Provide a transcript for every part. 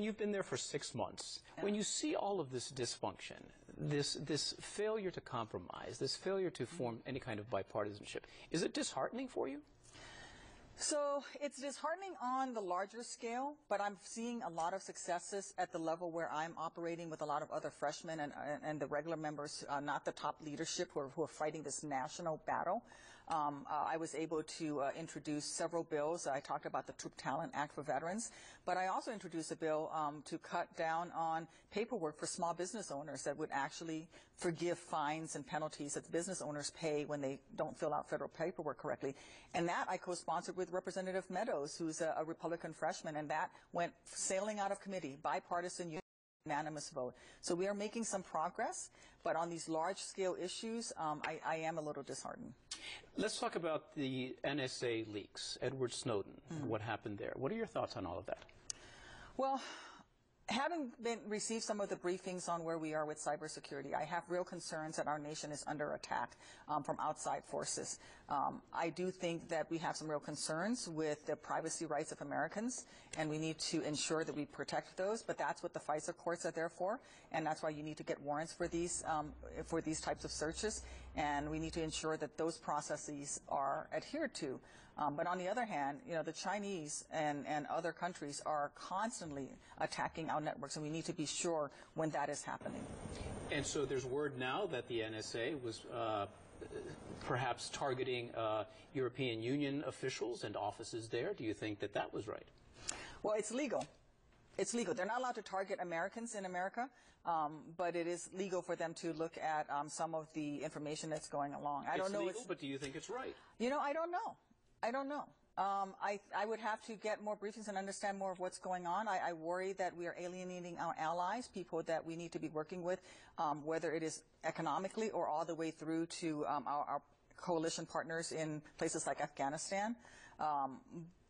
You've been there for 6 months. Yeah. When you see all of this dysfunction, this failure to compromise, this failure to form any kind of bipartisanship, is it disheartening for you? So it's disheartening on the larger scale, but I'm seeing a lot of successes at the level where I'm operating with a lot of other freshmen and the regular members, not the top leadership who are fighting this national battle. I was able to introduce several bills. I talked about the Troop Talent Act for veterans, but I also introduced a bill to cut down on paperwork for small business owners that would actually forgive fines and penalties that business owners pay when they don't fill out federal paperwork correctly. And that I co-sponsored with Representative Meadows, who's a Republican freshman, and that went sailing out of committee, bipartisan, unanimous vote. So we are making some progress, but on these large-scale issues, I am a little disheartened. Let's talk about the NSA leaks, Edward Snowden, what happened there. What are your thoughts on all of that? Well, having received some of the briefings on where we are with cybersecurity, I have real concerns that our nation is under attack from outside forces. I do think that we have some real concerns with the privacy rights of Americans, and we need to ensure that we protect those, but that's what the FISA courts are there for, and that's why you need to get warrants for these types of searches, and we need to ensure that those processes are adhered to. But on the other hand, you know, the Chinese and other countries are constantly attacking our networks, and we need to be sure when that is happening. And so there's word now that the NSA was perhaps targeting European Union officials and offices there. Do you think that that was right? Well, it's legal. It's legal. They're not allowed to target Americans in America, but it is legal for them to look at some of the information that's going along. I don't know. It's legal, but do you think it's right? You know, I don't know. I don't know. I would have to get more briefings and understand more of what's going on. I worry that we are alienating our allies, people that we need to be working with, whether it is economically or all the way through to our coalition partners in places like Afghanistan.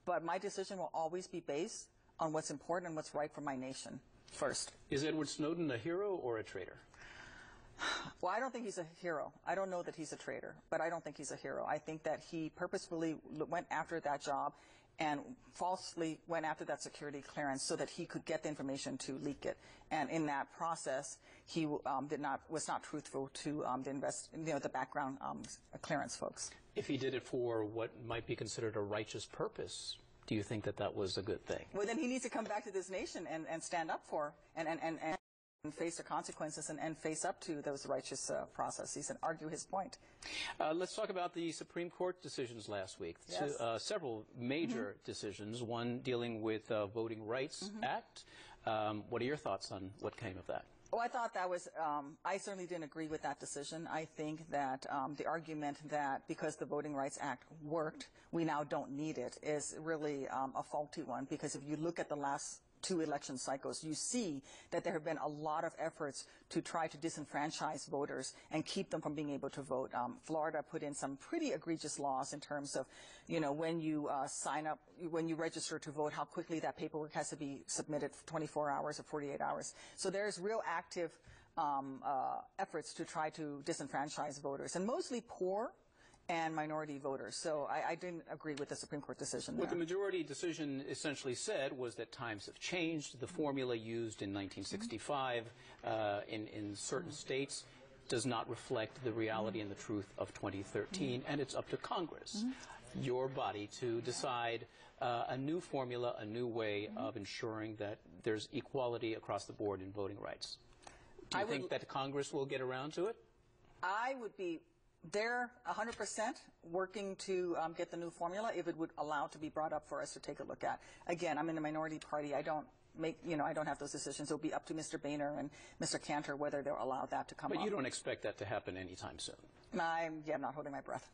But my decision will always be based on what's important and what's right for my nation first. Is Edward Snowden a hero or a traitor? Well, I don't think he's a hero. I don't know that he's a traitor, but I don't think he's a hero. I think that he purposefully went after that job and falsely went after that security clearance so that he could get the information to leak it. And in that process, he was not truthful to the background clearance folks. If he did it for what might be considered a righteous purpose, do you think that that was a good thing? Well, then he needs to come back to this nation and stand up for and face the consequences and face up to those righteous processes and argue his point. Let's talk about the Supreme Court decisions last week. Yes. Several major decisions, one dealing with Voting Rights Act. What are your thoughts on what came of that? Oh, I thought that was, I certainly didn't agree with that decision. I think that the argument that because the Voting Rights Act worked, we now don't need it is really a faulty one, because if you look at the last 2 election cycles, you see that there have been a lot of efforts to try to disenfranchise voters and keep them from being able to vote. Florida put in some pretty egregious laws in terms of, you know, when you sign up, when you register to vote, how quickly that paperwork has to be submitted, 24 hours or 48 hours. So there's real active efforts to try to disenfranchise voters, and mostly poor and minority voters. So I didn't agree with the Supreme Court decision there. What the majority decision essentially said was that times have changed. The formula used in 1965 in certain states does not reflect the reality and the truth of 2013, and it's up to Congress, your body, to decide a new formula, a new way of ensuring that there's equality across the board in voting rights. Do you think that Congress will get around to it? I would be there 100% working to get the new formula if it would allow it to be brought up for us to take a look at. Again, I'm in the minority party. I don't make, I don't have those decisions. It'll be up to Mr. Boehner and Mr. Cantor whether they'll allow that to come up. But you don't expect that to happen anytime soon? I'm not holding my breath.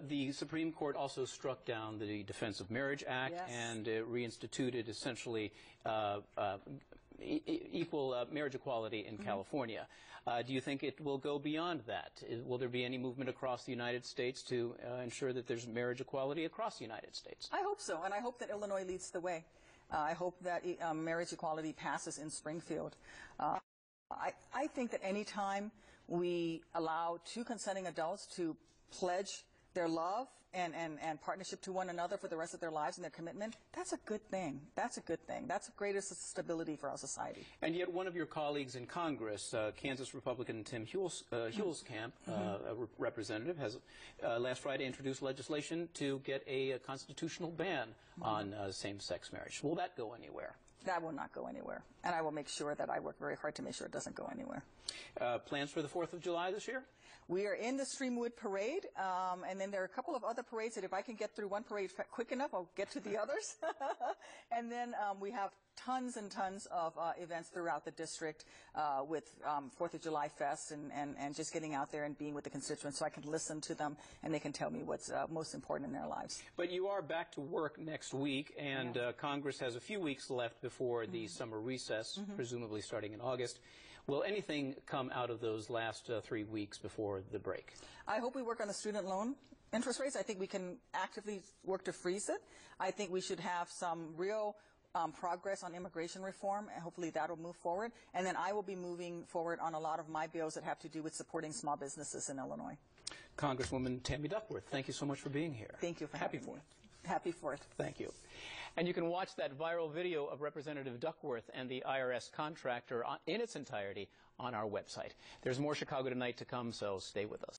The Supreme Court also struck down the Defense of Marriage Act and reinstituted essentially equal marriage equality in California. Do you think it will go beyond that? Will there be any movement across the United States to ensure that there's marriage equality across the United States? I hope so, and I hope that Illinois leads the way. I hope that marriage equality passes in Springfield. I think that any time we allow 2 consenting adults to pledge their love and partnership to one another for the rest of their lives and their commitment, that's a good thing. That's a good thing. That's greater stability for our society. And yet one of your colleagues in Congress, Kansas Republican Tim Huelskamp, a representative, has last Friday introduced legislation to get a constitutional ban on same-sex marriage. Will that go anywhere? That will not go anywhere. And I will make sure that I work very hard to make sure it doesn't go anywhere. Plans for the 4th of July this year? We are in the Streamwood Parade, and then there are a couple of other parades that if I can get through one parade quick enough, I'll get to the others. And then we have tons and tons of events throughout the district with 4th of July Fest and just getting out there and being with the constituents so I can listen to them and they can tell me what's most important in their lives. But you are back to work next week, and Congress has a few weeks left before the summer recess, presumably starting in August. Will anything come out of those last 3 weeks before the break? I hope we work on the student loan interest rates. I think we can actively work to freeze it. I think we should have some real progress on immigration reform, and hopefully that will move forward. And then I will be moving forward on a lot of my bills that have to do with supporting small businesses in Illinois. Congresswoman Tammy Duckworth, thank you so much for being here. Thank you for having me. Happy 4th. Thank you. And you can watch that viral video of Representative Duckworth and the IRS contractor in its entirety on our website. There's more Chicago Tonight to come, so stay with us.